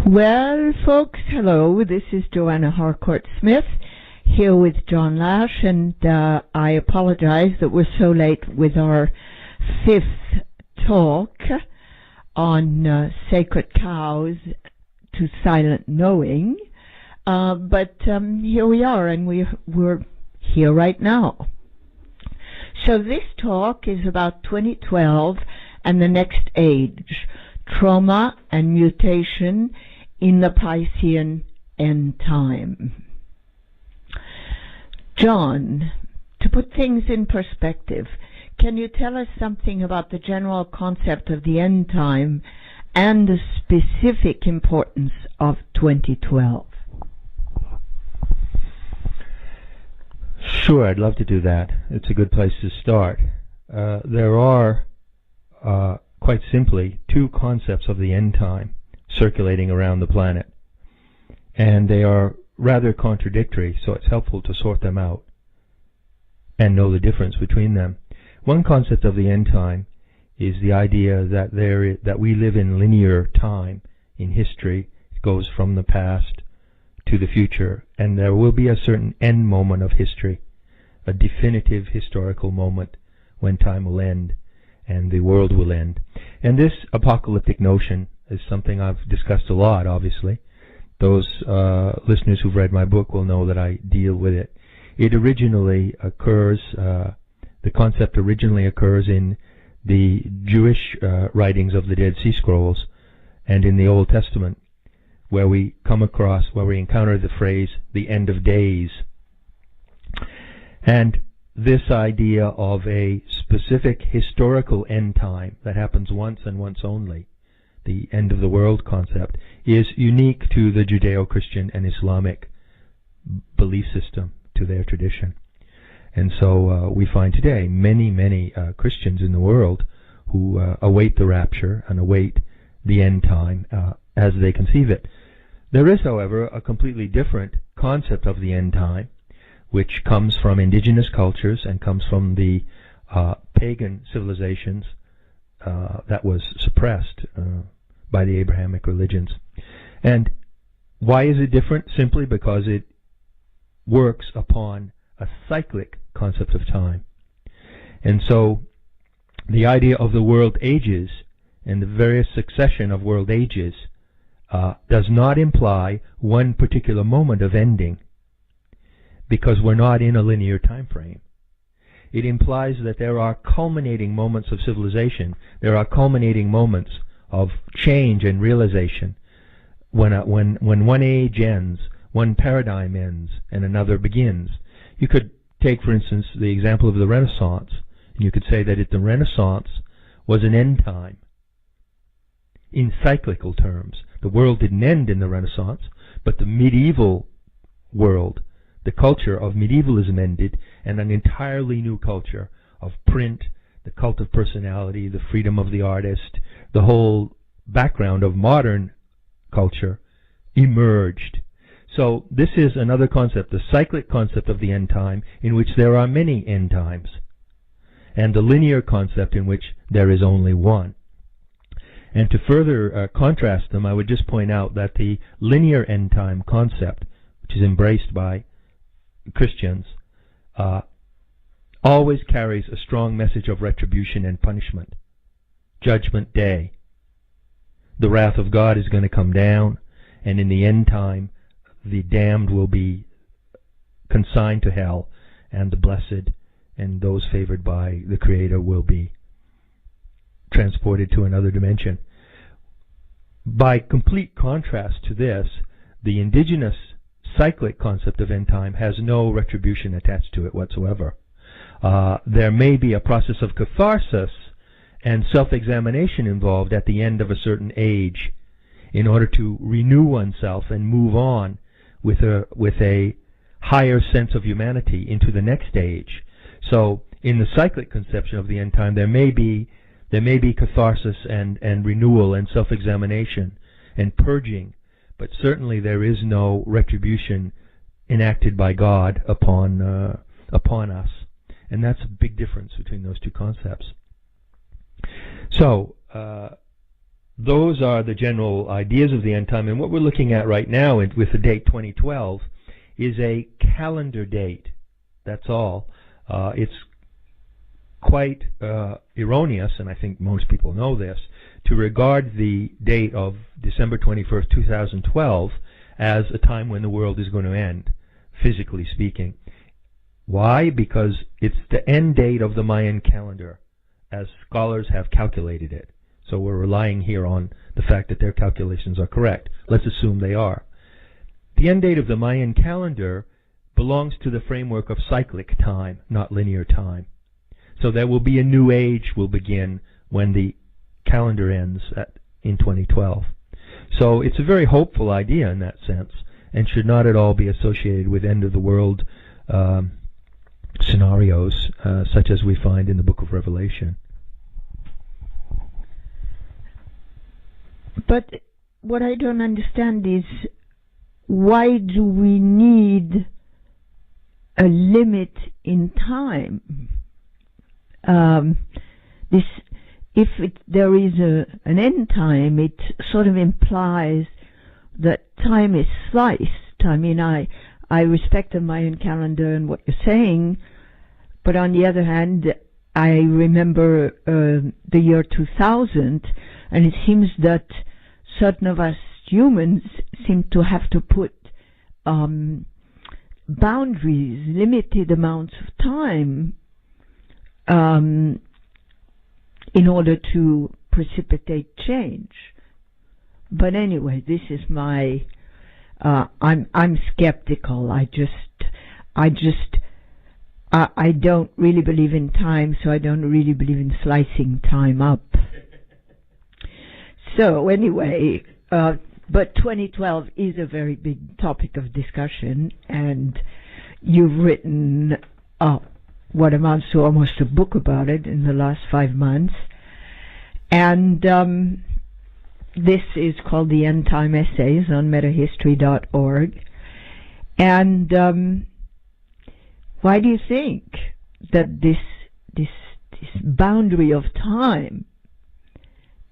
Well, folks, hello. This is Joanna Harcourt-Smith here with John Lash, and I apologize that we're so late with our fifth talk on sacred cows to silent knowing. But here we are, and we're here right now. So this talk is about 2012 and the next age, trauma and mutation in the Piscean Endtime. John, to put things in perspective, can you tell us something about the general concept of the end time and the specific importance of 2012? Sure, I'd love to do that. It's a good place to start. There are, quite simply, two concepts of the end time circulating around the planet, and they are rather contradictory, so it's helpful to sort them out and know the difference between them. One concept of the end time is the idea that we live in linear time in history. It goes from the past to the future, and there will be a certain end moment of history, a definitive historical moment when time will end and the world will end. And this apocalyptic notion is something I've discussed a lot, obviously. Those listeners who've read my book will know that I deal with it. It originally occurs, the concept originally occurs in the Jewish writings of the Dead Sea Scrolls and in the Old Testament, where we encounter the phrase, the end of days. And this idea of a specific historical end time that happens once and once only, the end of the world concept, is unique to the Judeo-Christian and Islamic belief system, to their tradition. And so we find today many Christians in the world who await the rapture and await the end time as they conceive it. There is, however, a completely different concept of the end time, which comes from indigenous cultures and comes from the pagan civilizations that was suppressed by the Abrahamic religions. And why is it different? Simply because it works upon a cyclic concept of time. And so the idea of the world ages and the various succession of world ages does not imply one particular moment of ending, because we're not in a linear time frame. It implies that there are culminating moments of civilization. There are culminating moments of change and realization. When one age ends, one paradigm ends, and another begins. You could take, for instance, the example of the Renaissance, and you could say that the Renaissance was an end time in cyclical terms. The world didn't end in the Renaissance, but the medieval world, the culture of medievalism ended, and an entirely new culture of print, the cult of personality, the freedom of the artist, the whole background of modern culture emerged. So this is another concept, the cyclic concept of the end time, in which there are many end times, and the linear concept in which there is only one. And to further contrast them, I would just point out that the linear end time concept, which is embraced by Christians, always carries a strong message of retribution and punishment. Judgment Day. The wrath of God is going to come down, and in the end time, the damned will be consigned to hell, and the blessed and those favored by the Creator will be transported to another dimension. By complete contrast to this, the indigenous cyclic concept of end time has no retribution attached to it whatsoever. There may be a process of catharsis and self-examination involved at the end of a certain age in order to renew oneself and move on with a higher sense of humanity into the next age. So in the cyclic conception of the end time, there may be catharsis and renewal and self-examination and purging, but certainly there is no retribution enacted by God upon us. And that's a big difference between those two concepts. So those are the general ideas of the end time. And what we're looking at right now with the date 2012 is a calendar date. That's all. It's quite erroneous, and I think most people know this, to regard the date of December 21st, 2012 as a time when the world is going to end, physically speaking. Why? Because it's the end date of the Mayan calendar, as scholars have calculated it. So we're relying here on the fact that their calculations are correct. Let's assume they are. The end date of the Mayan calendar belongs to the framework of cyclic time, not linear time. So there will be a new age will begin when the calendar ends in 2012. So it's a very hopeful idea in that sense, and should not at all be associated with end-of-the-world scenarios such as we find in the Book of Revelation. But what I don't understand is, why do we need a limit in time? If there is an end time, it sort of implies that time is sliced. I mean, I respect the Mayan calendar and what you're saying, but on the other hand, I remember the year 2000, and it seems that certain of us humans seem to have to put boundaries, limited amounts of time, in order to precipitate change. But anyway, this is my. I'm skeptical. I don't really believe in time, so I don't really believe in slicing time up. So anyway, but 2012 is a very big topic of discussion, and you've written what amounts to almost a book about it in the last 5 months. And this is called the End Time Essays on metahistory.org. And why do you think that this boundary of time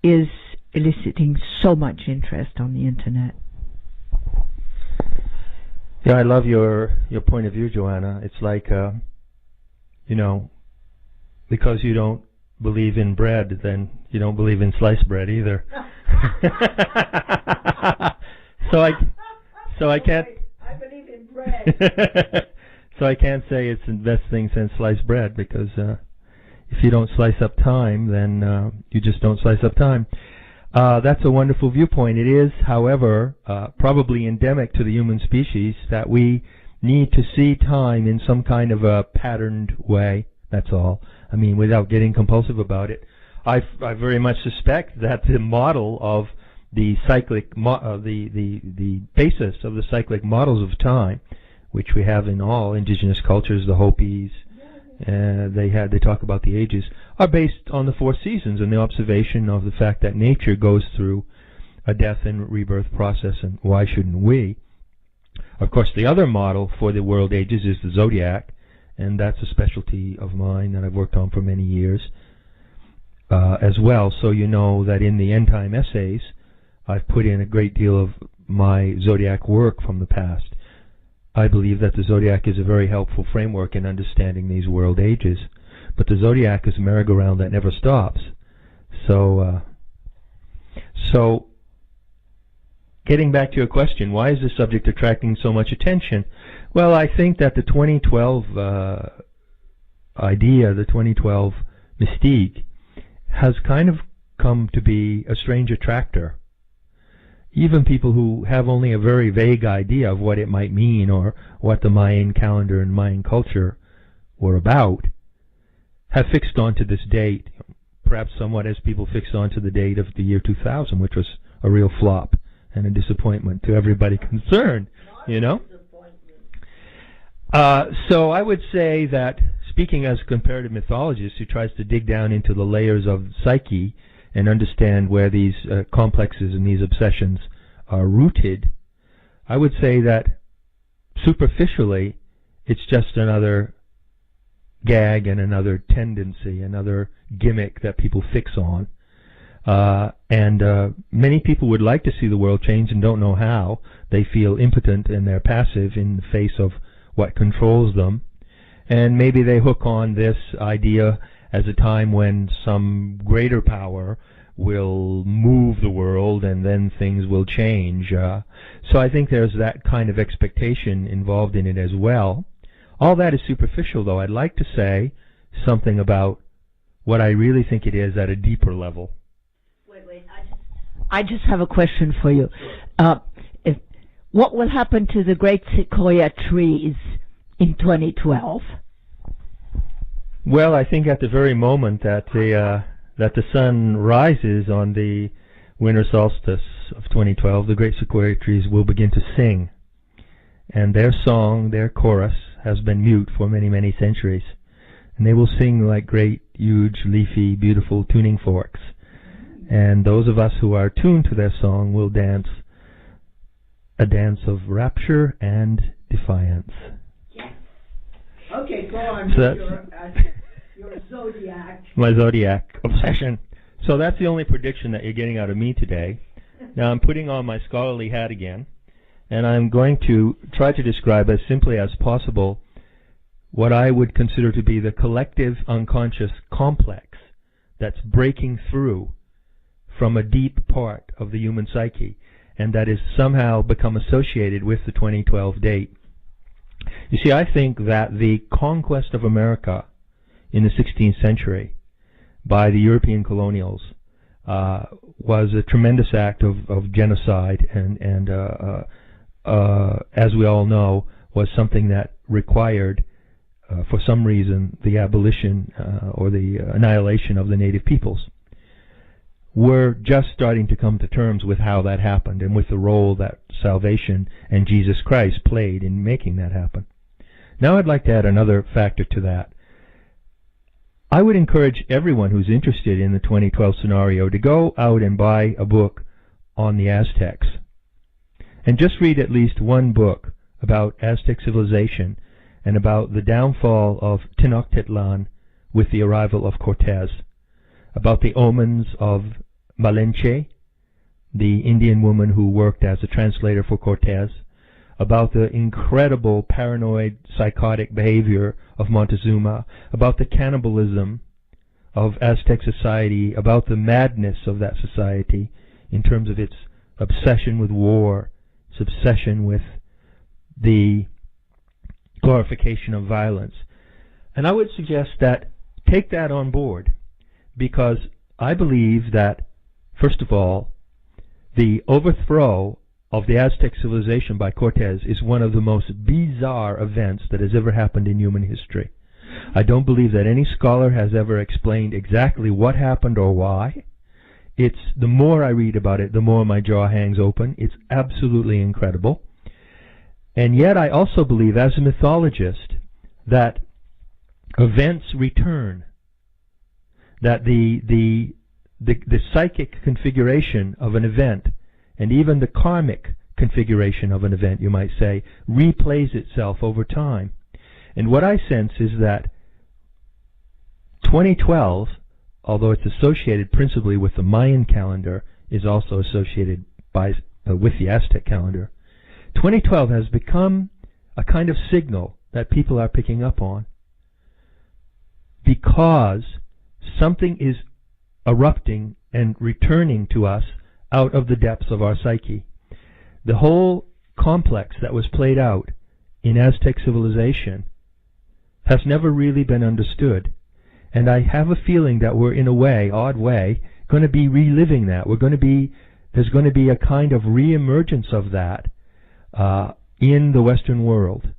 is eliciting so much interest on the internet? Yeah, I love your point of view, Joanna. It's like, because you don't believe in bread, then you don't believe in sliced bread either. So I can't. I believe in bread. So I can't say it's the best thing since sliced bread, because if you don't slice up time, then you just don't slice up time. That's a wonderful viewpoint. It is, however, probably endemic to the human species that we need to see time in some kind of a patterned way. That's all. I mean, without getting compulsive about it. I very much suspect that the model of the cyclic, the basis of the cyclic models of time, which we have in all indigenous cultures, the Hopis, they talk about the ages, are based on the 4 seasons and the observation of the fact that nature goes through a death and rebirth process, and why shouldn't we? Of course, the other model for the world ages is the zodiac, and that's a specialty of mine that I've worked on for many years as well. So you know that in the End Time Essays, I've put in a great deal of my zodiac work from the past. I believe that the zodiac is a very helpful framework in understanding these world ages. But the zodiac is a merry-go-round that never stops. So getting back to your question, why is this subject attracting so much attention? Well, I think that the 2012 idea, the 2012 mystique, has kind of come to be a strange attractor. Even people who have only a very vague idea of what it might mean or what the Mayan calendar and Mayan culture were about have fixed onto this date, perhaps somewhat as people fixed onto the date of the year 2000, which was a real flop and a disappointment to everybody concerned, you know? So I would say that, speaking as a comparative mythologist who tries to dig down into the layers of psyche and understand where these complexes and these obsessions are rooted, I would say that superficially it's just another gag and another tendency, another gimmick that people fix on. And many people would like to see the world change and don't know how. They feel impotent and they're passive in the face of what controls them. And maybe they hook on this idea as a time when some greater power will move the world and then things will change. So I think there's that kind of expectation involved in it as well. All that is superficial, though. I'd like to say something about what I really think it is at a deeper level. Wait. I just have a question for you. What will happen to the great sequoia trees in 2012? Well, I think at the very moment that the sun rises on the winter solstice of 2012, the great sequoia trees will begin to sing. And their song, their chorus, has been mute for many, many centuries. And they will sing like great, huge, leafy, beautiful tuning forks. And those of us who are tuned to their song will dance a dance of rapture and defiance. Yes. Okay, go on. So your zodiac. My zodiac obsession. So that's the only prediction that you're getting out of me today. Now I'm putting on my scholarly hat again, and I'm going to try to describe as simply as possible what I would consider to be the collective unconscious complex that's breaking through from a deep part of the human psyche, and that has somehow become associated with the 2012 date. You see, I think that the conquest of America in the 16th century by the European colonials was a tremendous act of genocide, and as we all know, was something that required, for some reason, the abolition or the annihilation of the native peoples. We're just starting to come to terms with how that happened and with the role that salvation and Jesus Christ played in making that happen. Now I'd like to add another factor to that. I would encourage everyone who's interested in the 2012 scenario to go out and buy a book on the Aztecs. And just read at least one book about Aztec civilization and about the downfall of Tenochtitlan with the arrival of Cortez, about the omens of Malinche, the Indian woman who worked as a translator for Cortez, about the incredible paranoid psychotic behavior of Montezuma, about the cannibalism of Aztec society, about the madness of that society in terms of its obsession with war, its obsession with the glorification of violence. And I would suggest that take that on board, because I believe that, first of all, the overthrow of the Aztec civilization by Cortez is one of the most bizarre events that has ever happened in human history. I don't believe that any scholar has ever explained exactly what happened or why. The more I read about it, the more my jaw hangs open. It's absolutely incredible. And yet I also believe, as a mythologist, that events return, that the psychic configuration of an event, and even the karmic configuration of an event, you might say, replays itself over time. And what I sense is that 2012, although it's associated principally with the Mayan calendar, is also associated with the Aztec calendar. 2012 has become a kind of signal that people are picking up on, because something is erupting and returning to us out of the depths of our psyche. The whole complex that was played out in Aztec civilization has never really been understood. And I have a feeling that we're, in a way, odd way, going to be reliving that. There's going to be a kind of reemergence of that in the Western world.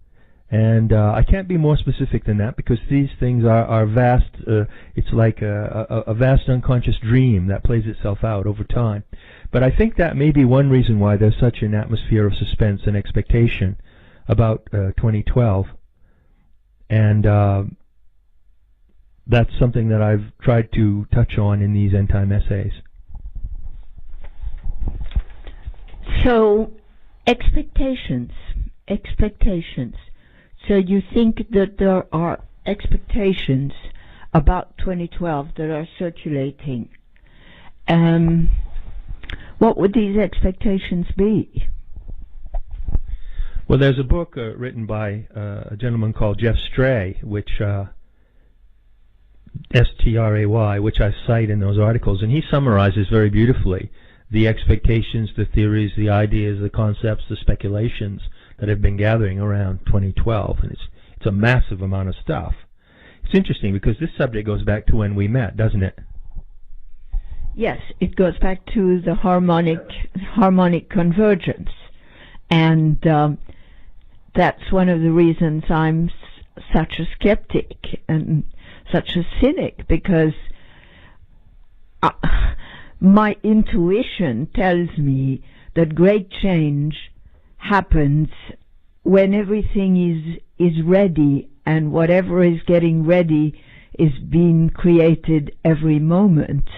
And I can't be more specific than that, because these things are vast. It's like a vast unconscious dream that plays itself out over time. But I think that may be one reason why there's such an atmosphere of suspense and expectation about 2012. And that's something that I've tried to touch on in these end time essays. So, expectations. So you think that there are expectations about 2012 that are circulating, what would these expectations be? Well, there's a book written by a gentleman called Jeff Stray, which S-T-R-A-Y, which I cite in those articles, and he summarizes very beautifully the expectations, the theories, the ideas, the concepts, the speculations that have been gathering around 2012, and it's a massive amount of stuff. It's interesting because this subject goes back to when we met, doesn't it? Yes, it goes back to the harmonic convergence, and that's one of the reasons I'm such a skeptic and such a cynic, because my intuition tells me that great change happens when everything is ready, and whatever is getting ready is being created every moment.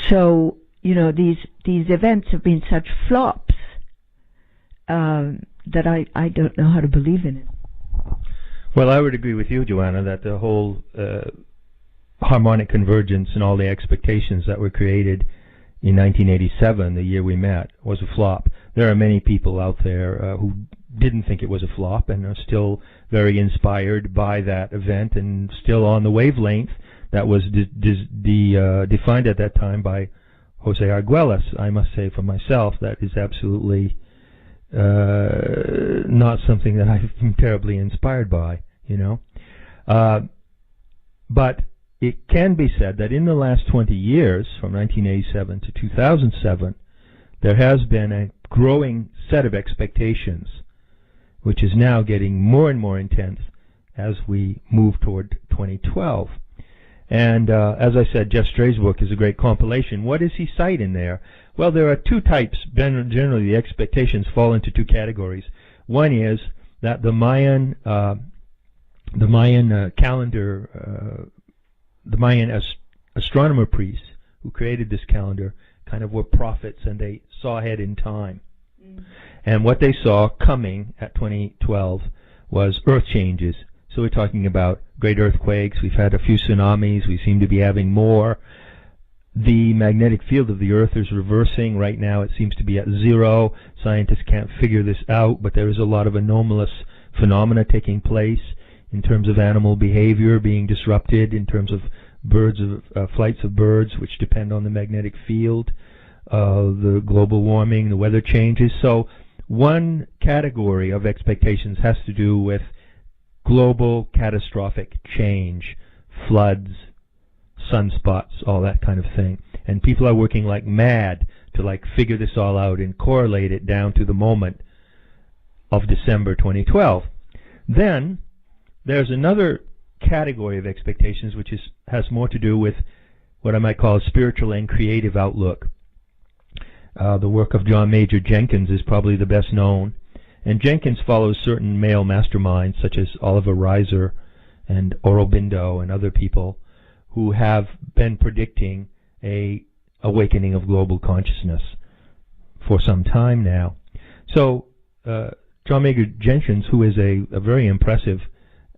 So, you know, these events have been such flops that I don't know how to believe in it. Well, I would agree with you, Joanna, that the whole harmonic convergence and all the expectations that were created in 1987, the year we met, was a flop. There are many people out there who didn't think it was a flop and are still very inspired by that event and still on the wavelength that was defined at that time by Jose Arguelles. I must say for myself that is absolutely not something that I'm terribly inspired by, you know. But it can be said that in the last 20 years, from 1987 to 2007, there has been a growing set of expectations, which is now getting more and more intense as we move toward 2012. And as I said, Jeff Stray's book is a great compilation. What does he cite in there? Well, there are two types. Generally, the expectations fall into two categories. One is that the Mayan calendar, the Mayan astronomer priests who created this calendar kind of were prophets, and they saw ahead in time. And what they saw coming at 2012 was earth changes. So we're talking about great earthquakes. We've had a few tsunamis. We seem to be having more. The magnetic field of the Earth is reversing. Right now it seems to be at zero. Scientists can't figure this out, but there is a lot of anomalous phenomena taking place in terms of animal behavior being disrupted, in terms of flights of birds, which depend on the magnetic field, the global warming, the weather changes. So one category of expectations has to do with global catastrophic change, floods, sunspots, all that kind of thing. And people are working like mad to figure this all out and correlate it down to the moment of December 2012. Then there's another category of expectations which has more to do with what I might call a spiritual and creative outlook. The work of John Major Jenkins is probably the best known. And Jenkins follows certain male masterminds such as Oliver Reiser and Aurobindo and other people who have been predicting a awakening of global consciousness for some time now. So John Major Jenkins, who is a very impressive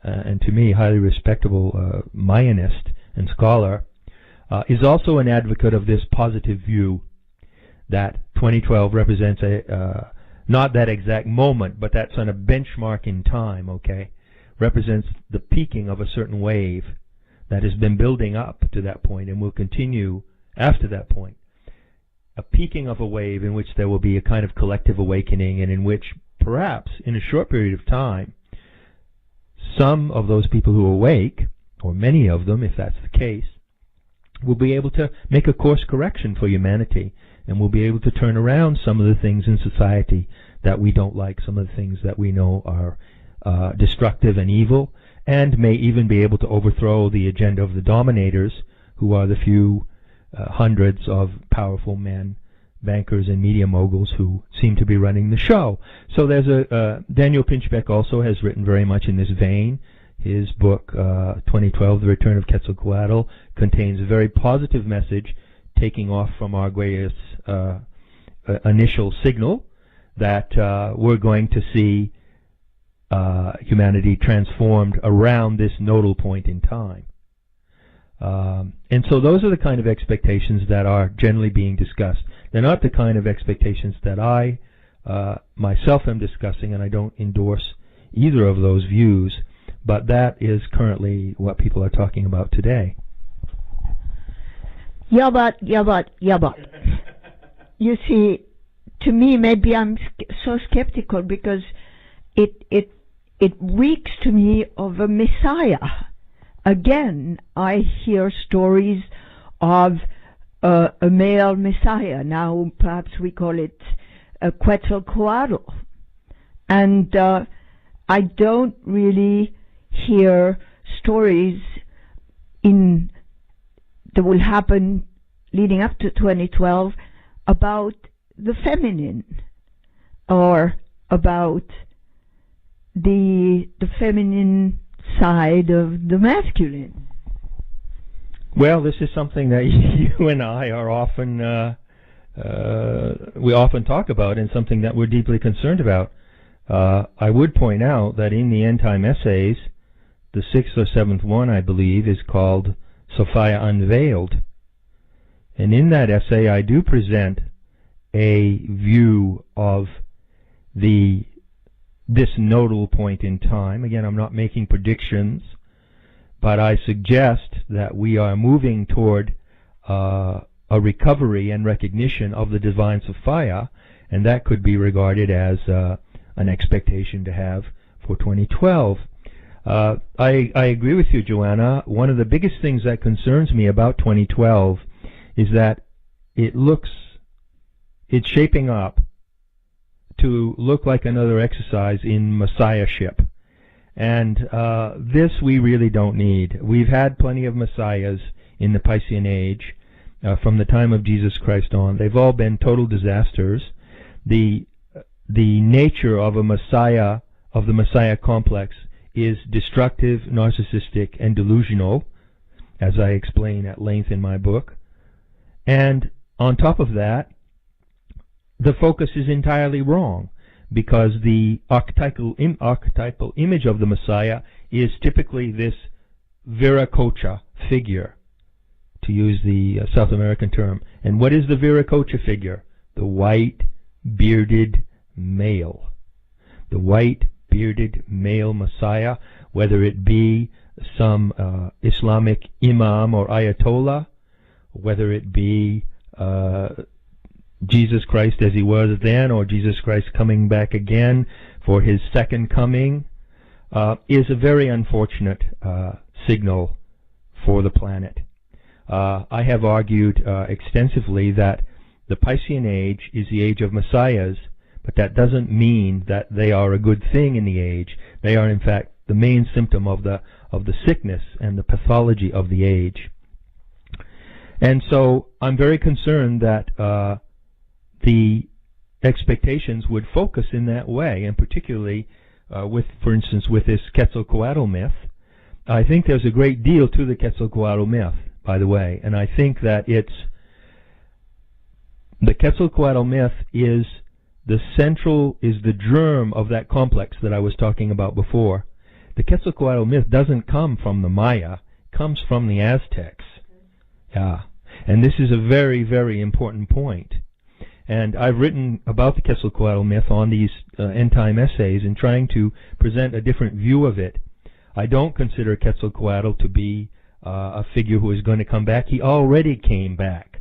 and to me highly respectable Mayanist and scholar, is also an advocate of this positive view that 2012 represents not that exact moment, but that's on a benchmark in time, okay? Represents the peaking of a certain wave that has been building up to that point and will continue after that point. A peaking of a wave in which there will be a kind of collective awakening, and in which perhaps in a short period of time some of those people who awake, or many of them if that's the case, will be able to make a course correction for humanity, and will be able to turn around some of the things in society that we don't like, some of the things that we know are destructive and evil, and may even be able to overthrow the agenda of the dominators, who are the few hundreds of powerful men, bankers and media moguls who seem to be running the show. So there's Daniel Pinchbeck also has written very much in this vein. His book, 2012, The Return of Quetzalcoatl, contains a very positive message, taking off from Arguelles' initial signal that we're going to see humanity transformed around this nodal point in time. And so those are the kind of expectations that are generally being discussed. They're not the kind of expectations that I myself am discussing, and I don't endorse either of those views, but that is currently what people are talking about today. Yeah, but. You see, to me, maybe I'm so skeptical because it reeks to me of a Messiah. Again, I hear stories of a male Messiah. Now, perhaps we call it a Quetzalcoatl. And I don't really hear stories that will happen leading up to 2012 about the feminine or about the feminine side of the masculine. Well, this is something that you and I are often we often talk about, and something that we're deeply concerned about. I would point out that in the End Time essays, the 6th or 7th one, I believe, is called Sophia Unveiled. And in that essay, I do present a view of this nodal point in time. Again, I'm not making predictions, but I suggest that we are moving toward a recovery and recognition of the divine Sophia, and that could be regarded as an expectation to have for 2012. I agree with you, Joanna. One of the biggest things that concerns me about 2012 is that it's shaping up to look like another exercise in messiahship. And this we really don't need. We've had plenty of messiahs in the Piscean age from the time of Jesus Christ on. They've all been total disasters. The nature of a messiah, of the messiah complex, is destructive, narcissistic, and delusional, as I explain at length in my book. And on top of that, the focus is entirely wrong, because the archetypal image of the Messiah is typically this Viracocha figure, to use the South American term. And what is the Viracocha figure? The white, bearded male. The white, bearded male Messiah, whether it be some Islamic imam or ayatollah, whether it be Jesus Christ as he was then, or Jesus Christ coming back again for his second coming, is a very unfortunate signal for the planet. I have argued extensively that the Piscean age is the age of messiahs, but that doesn't mean that they are a good thing in the age. They are, in fact, the main symptom of the sickness and the pathology of the age. And so I'm very concerned that the expectations would focus in that way, and particularly for instance, with this Quetzalcoatl myth. I think there's a great deal to the Quetzalcoatl myth, by the way, and I think that the Quetzalcoatl myth is the germ of that complex that I was talking about before. The Quetzalcoatl myth doesn't come from the Maya, it comes from the Aztecs. Yeah. And this is a very, very important point. And I've written about the Quetzalcoatl myth on these End Time essays and trying to present a different view of it. I don't consider Quetzalcoatl to be a figure who is going to come back. He already came back.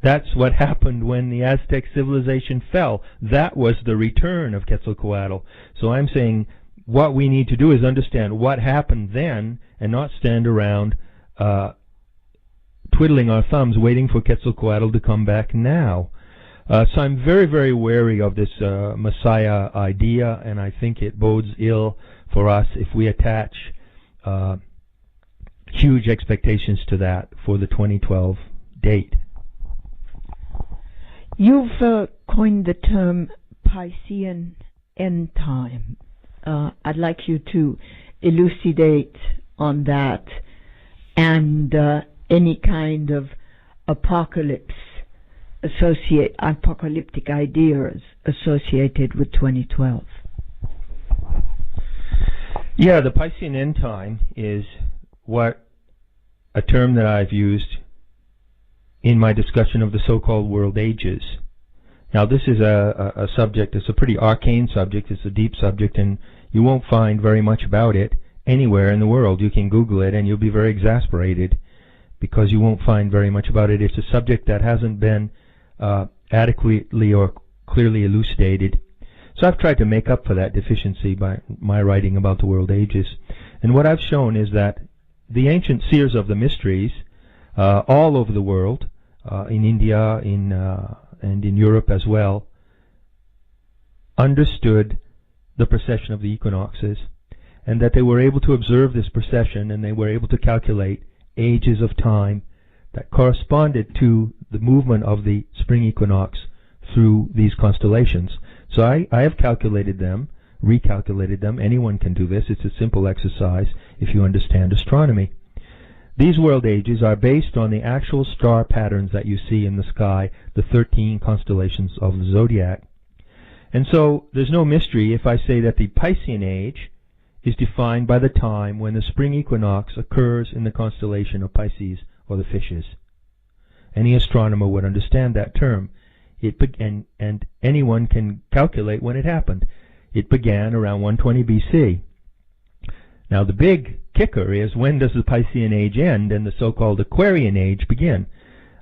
That's what happened when the Aztec civilization fell. That was the return of Quetzalcoatl. So I'm saying what we need to do is understand what happened then and not stand around twiddling our thumbs waiting for Quetzalcoatl to come back now. So I'm very, very wary of this Messiah idea, and I think it bodes ill for us if we attach huge expectations to that for the 2012 date. You've coined the term Piscean Endtime. I'd like you to elucidate on that and any kind of apocalyptic ideas associated with 2012. Yeah, the Piscean Endtime is what a term that I've used in my discussion of the so-called world ages. Now, this is a subject, it's a pretty arcane subject, it's a deep subject, and you won't find very much about it anywhere in the world. You can Google it and you'll be very exasperated because you won't find very much about it. It's a subject that hasn't been adequately or clearly elucidated. So I've tried to make up for that deficiency by my writing about the world ages. And what I've shown is that the ancient seers of the mysteries all over the world, in India, and in Europe as well, understood the precession of the equinoxes, and that they were able to observe this precession, and they were able to calculate ages of time that corresponded to the movement of the spring equinox through these constellations. So I have calculated them, recalculated them. Anyone can do this. It's a simple exercise if you understand astronomy. These world ages are based on the actual star patterns that you see in the sky, the 13 constellations of the zodiac. And so there's no mystery if I say that the Piscean age is defined by the time when the spring equinox occurs in the constellation of Pisces or the Fishes. Any astronomer would understand that term. And anyone can calculate when it happened. It began around 120 BC. Now the big kicker is, when does the Piscean age end and the so-called Aquarian age begin?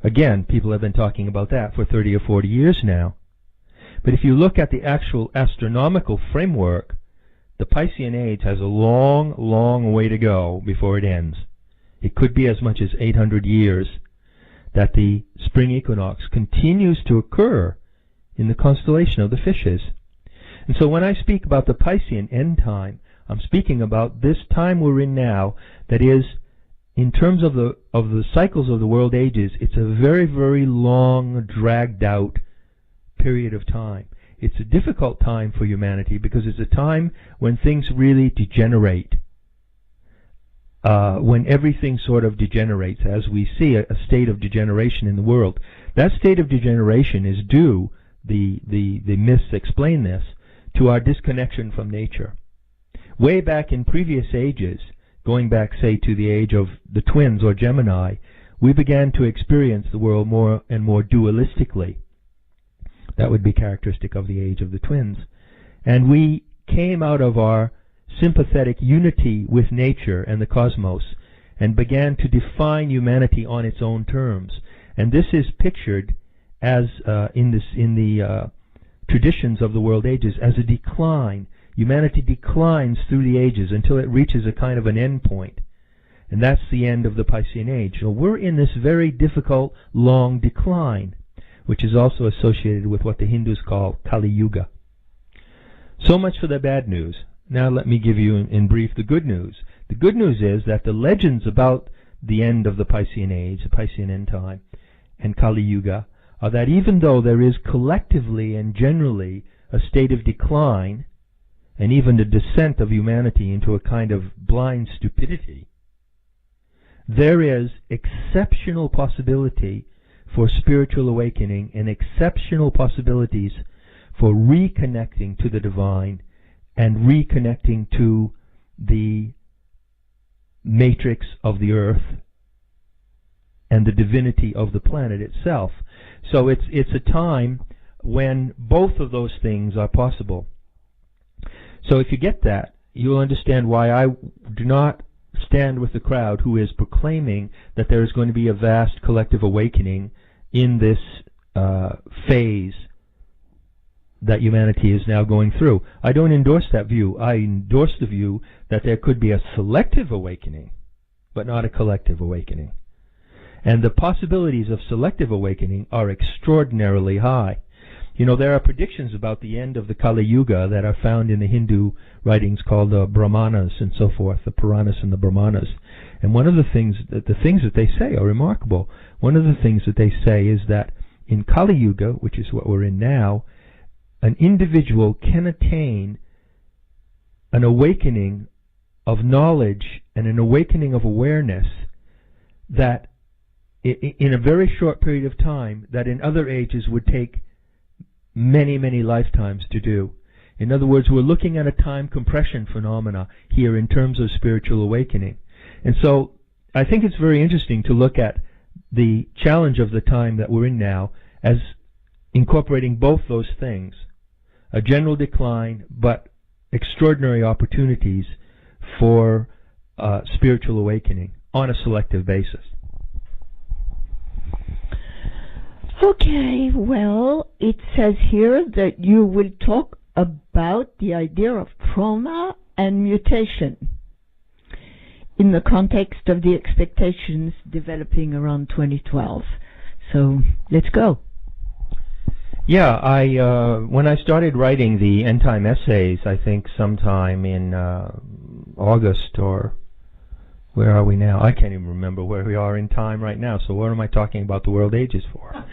Again, people have been talking about that for 30 or 40 years now. But if you look at the actual astronomical framework, the Piscean age has a long, long way to go before it ends. It could be as much as 800 years that the spring equinox continues to occur in the constellation of the Fishes. And so when I speak about the Piscean Endtime, I'm speaking about this time we're in now, that is, in terms of the cycles of the world ages, it's a very, very long, dragged out period of time. It's a difficult time for humanity because it's a time when things really degenerate, when everything sort of degenerates, as we see a state of degeneration in the world. That state of degeneration is due, the myths explain this, to our disconnection from nature. Way back in previous ages, going back, say, to the age of the twins or Gemini, we began to experience the world more and more dualistically. That would be characteristic of the age of the twins. And we came out of our sympathetic unity with nature and the cosmos and began to define humanity on its own terms. And this is pictured as in the traditions of the world ages as a decline. Humanity declines through the ages until it reaches a kind of an end point. And that's the end of the Piscean age. So we're in this very difficult, long decline, which is also associated with what the Hindus call Kali Yuga. So much for the bad news. Now let me give you in brief the good news. The good news is that the legends about the end of the Piscean age, the Piscean Endtime, and Kali Yuga, are that even though there is collectively and generally a state of decline, and even the descent of humanity into a kind of blind stupidity, there is exceptional possibility for spiritual awakening and exceptional possibilities for reconnecting to the divine and reconnecting to the matrix of the earth and the divinity of the planet itself. So it's a time when both of those things are possible. So if you get that, you'll understand why I do not stand with the crowd who is proclaiming that there is going to be a vast collective awakening in this phase that humanity is now going through. I don't endorse that view. I endorse the view that there could be a selective awakening, but not a collective awakening. And the possibilities of selective awakening are extraordinarily high. You know, there are predictions about the end of the Kali Yuga that are found in the Hindu writings called the Brahmanas and so forth, the Puranas and the Brahmanas. And one of the things that they say are remarkable. One of the things that they say is that in Kali Yuga, which is what we're in now, an individual can attain an awakening of knowledge and an awakening of awareness that in a very short period of time that in other ages would take many, many lifetimes to do. In other words, we're looking at a time compression phenomena here in terms of spiritual awakening. And so I think it's very interesting to look at the challenge of the time that we're in now as incorporating both those things, a general decline but extraordinary opportunities for spiritual awakening on a selective basis. Okay, well, it says here that you will talk about the idea of trauma and mutation in the context of the expectations developing around 2012. So let's go. Yeah, when I started writing the End Time essays, I think sometime in August, or where are we now? I can't even remember where we are in time right now, so what am I talking about the world ages for?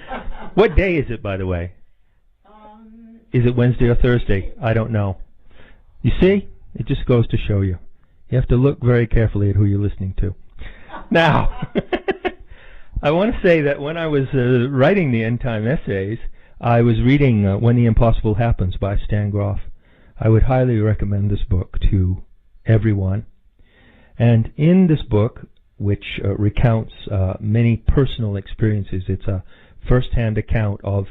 What day is it, by the way? Is it Wednesday or Thursday? I don't know. You see? It just goes to show you. You have to look very carefully at who you're listening to. Now, I want to say that when I was writing the End Time essays, I was reading When the Impossible Happens by Stan Grof. I would highly recommend this book to everyone. And in this book, which recounts many personal experiences, it's a first-hand account of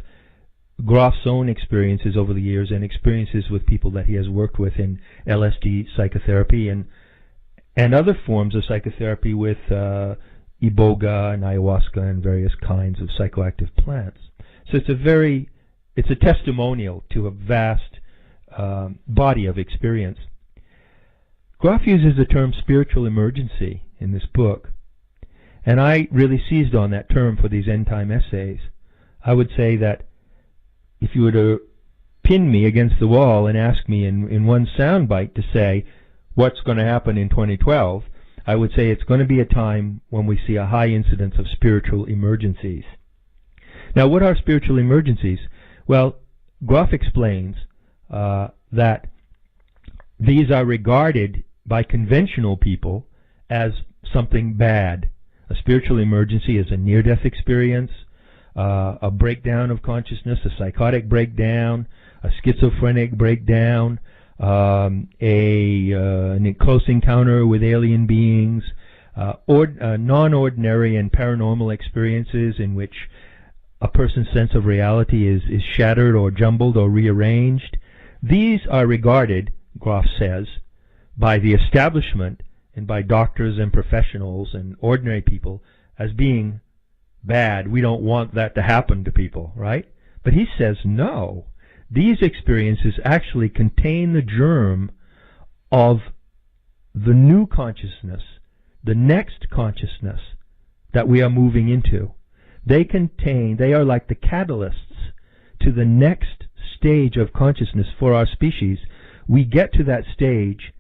Grof's own experiences over the years and experiences with people that he has worked with in LSD psychotherapy and other forms of psychotherapy with iboga and ayahuasca and various kinds of psychoactive plants. So it's a testimonial to a vast body of experience. Grof uses the term spiritual emergency in this book, and I really seized on that term for these end time essays. I would say that if you were to pin me against the wall and ask me in one soundbite to say what's going to happen in 2012, I would say it's going to be a time when we see a high incidence of spiritual emergencies. Now, what are spiritual emergencies? Well, Grof explains that these are regarded by conventional people as something bad. A spiritual emergency is a near-death experience, a breakdown of consciousness, a psychotic breakdown, a schizophrenic breakdown, a close encounter with alien beings, non-ordinary and paranormal experiences in which a person's sense of reality is shattered or jumbled or rearranged. These are regarded, Grof says, by the establishment and by doctors and professionals and ordinary people as being bad. We don't want that to happen to people, right? But he says no. These experiences actually contain the germ of the new consciousness, the next consciousness that we are moving into. They are like the catalysts to the next stage of consciousness for our species. We get to that stage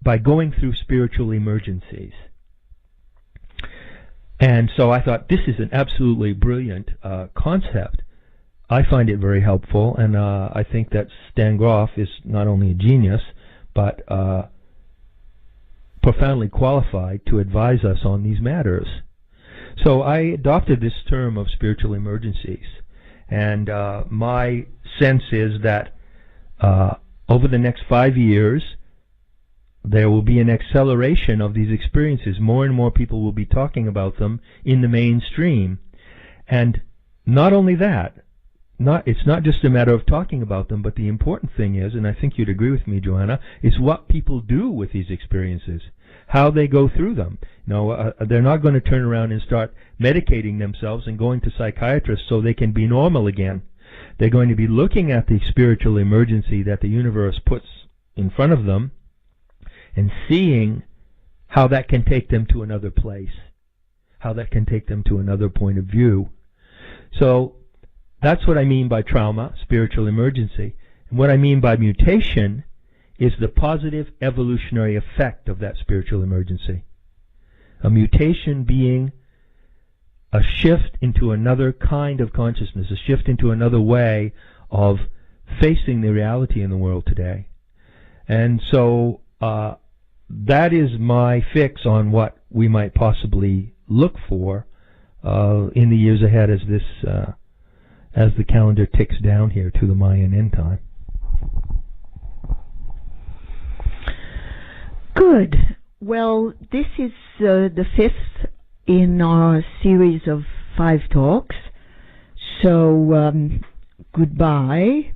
by going through spiritual emergencies. And so I thought this is an absolutely brilliant concept. I find it very helpful, and I think that Stan Grof is not only a genius, but profoundly qualified to advise us on these matters. So I adopted this term of spiritual emergencies, and my sense is that over the next 5 years, there will be an acceleration of these experiences. More and more people will be talking about them in the mainstream. And not only that, it's not just a matter of talking about them, but the important thing is, and I think you'd agree with me, Joanna, is what people do with these experiences, how they go through them. They're not going to turn around and start medicating themselves and going to psychiatrists so they can be normal again. They're going to be looking at the spiritual emergency that the universe puts in front of them and seeing how that can take them to another place, how that can take them to another point of view. So that's what I mean by trauma, spiritual emergency. And what I mean by mutation is the positive evolutionary effect of that spiritual emergency. A mutation being a shift into another kind of consciousness, a shift into another way of facing the reality in the world today. And so that is my fix on what we might possibly look for in the years ahead as the calendar ticks down here to the Mayan end time. Good. Well, this is the fifth in our series of 5 talks. So, goodbye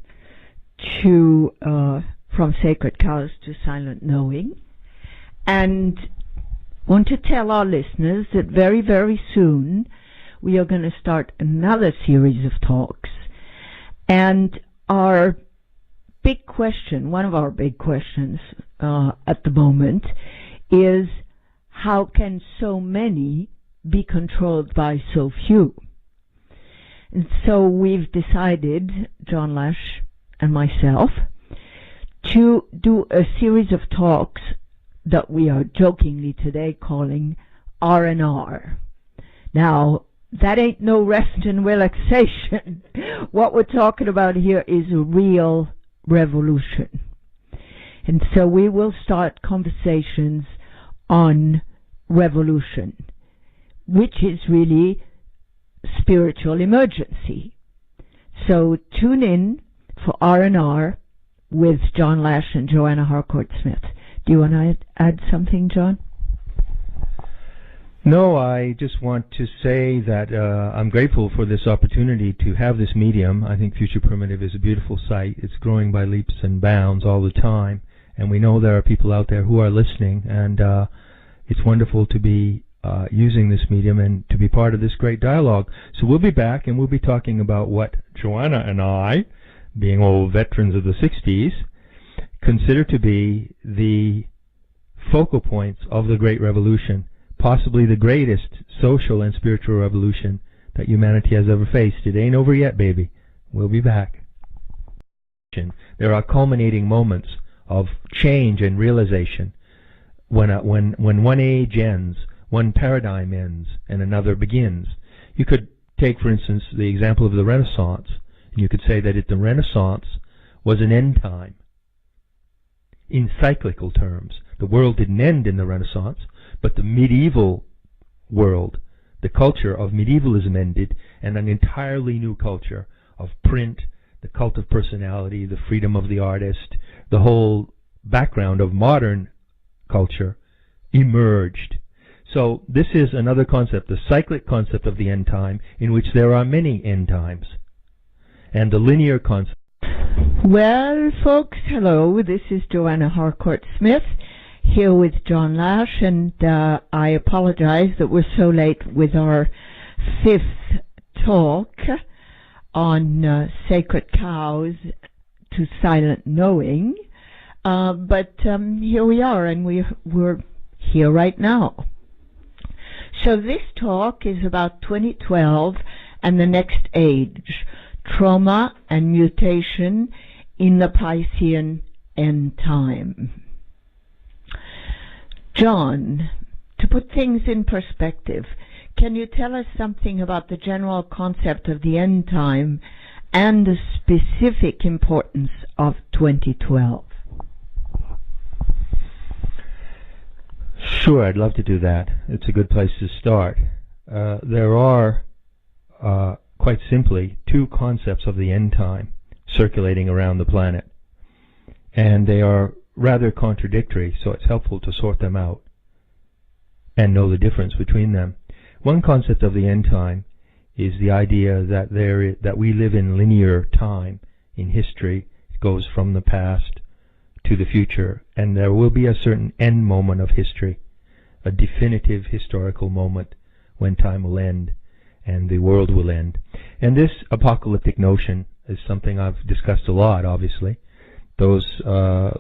to From Sacred Cows to Silent Knowing. And want to tell our listeners that very, very soon we are going to start another series of talks. And our big question, one of our big questions at the moment, is how can so many be controlled by so few? And so we've decided, John Lash and myself, to do a series of talks that we are jokingly today calling R&R. Now, that ain't no rest and relaxation. What we're talking about here is a real revolution. And so we will start conversations on revolution, which is really spiritual emergency. So tune in for R&R with John Lash and Joanna Harcourt-Smith. Do you want to add something, John? No, I just want to say that I'm grateful for this opportunity to have this medium. I think Future Primitive is a beautiful site. It's growing by leaps and bounds all the time, and we know there are people out there who are listening, and it's wonderful to be using this medium and to be part of this great dialogue. So we'll be back, and we'll be talking about what Joanna and I, being old veterans of the 60s, consider to be the focal points of the Great Revolution, possibly the greatest social and spiritual revolution that humanity has ever faced. It ain't over yet, baby. We'll be back. There are culminating moments of change and realization when one age ends, one paradigm ends, and another begins. You could take, for instance, the example of the Renaissance, and you could say that the Renaissance was an end time. In cyclical terms, the world didn't end in the Renaissance, but the medieval world, the culture of medievalism ended, and an entirely new culture of print, the cult of personality, the freedom of the artist, the whole background of modern culture emerged. So this is another concept, the cyclic concept of the end time, in which there are many end times, and the linear concept. Well, folks, hello. This is Joanna Harcourt-Smith here with John Lash, and I apologize that we're so late with our 5th talk on Sacred Cows to Silent Knowing, but here we are, and we're here right now. So this talk is about 2012 and the next age, trauma and mutation in the Piscean Endtime. John, to put things in perspective, can you tell us something about the general concept of the end time and the specific importance of 2012? Sure, I'd love to do that. It's a good place to start. There are, quite simply, 2 concepts of the end time circulating around the planet, and they are rather contradictory, so it's helpful to sort them out and know the difference between them. One concept of the end time is the idea that we live in linear time in history. It goes from the past to the future, and there will be a certain end moment of history, a definitive historical moment when time will end and the world will end. And this apocalyptic notion is something I've discussed a lot, obviously. Those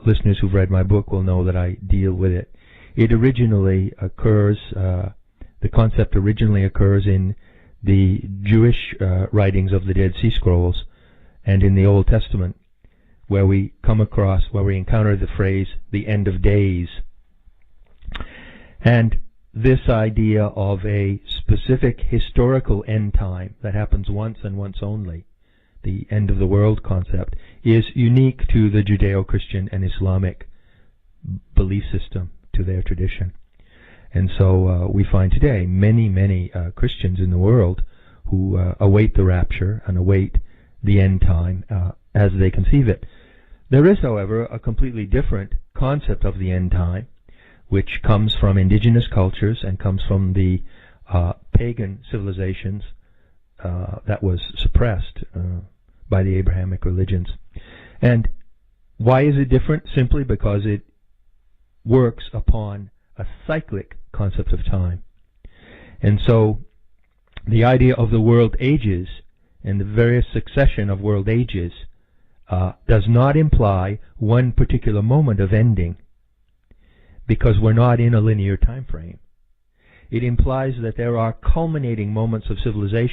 listeners who've read my book will know that I deal with it. It originally occurs, the concept originally occurs in the Jewish writings of the Dead Sea Scrolls and in the Old Testament, where we encounter the phrase, the end of days. And this idea of a specific historical end time that happens once and once only, the end of the world concept, is unique to the Judeo-Christian and Islamic belief system, to their tradition. And so we find today many Christians in the world who await the rapture and await the end time as they conceive it. There is, however, a completely different concept of the end time which comes from indigenous cultures and comes from the pagan civilizations that was suppressed by the Abrahamic religions. And why is it different? Simply because it works upon a cyclic concept of time. And so the idea of the world ages and the various succession of world ages does not imply one particular moment of ending, because we're not in a linear time frame. It implies that there are culminating moments of civilization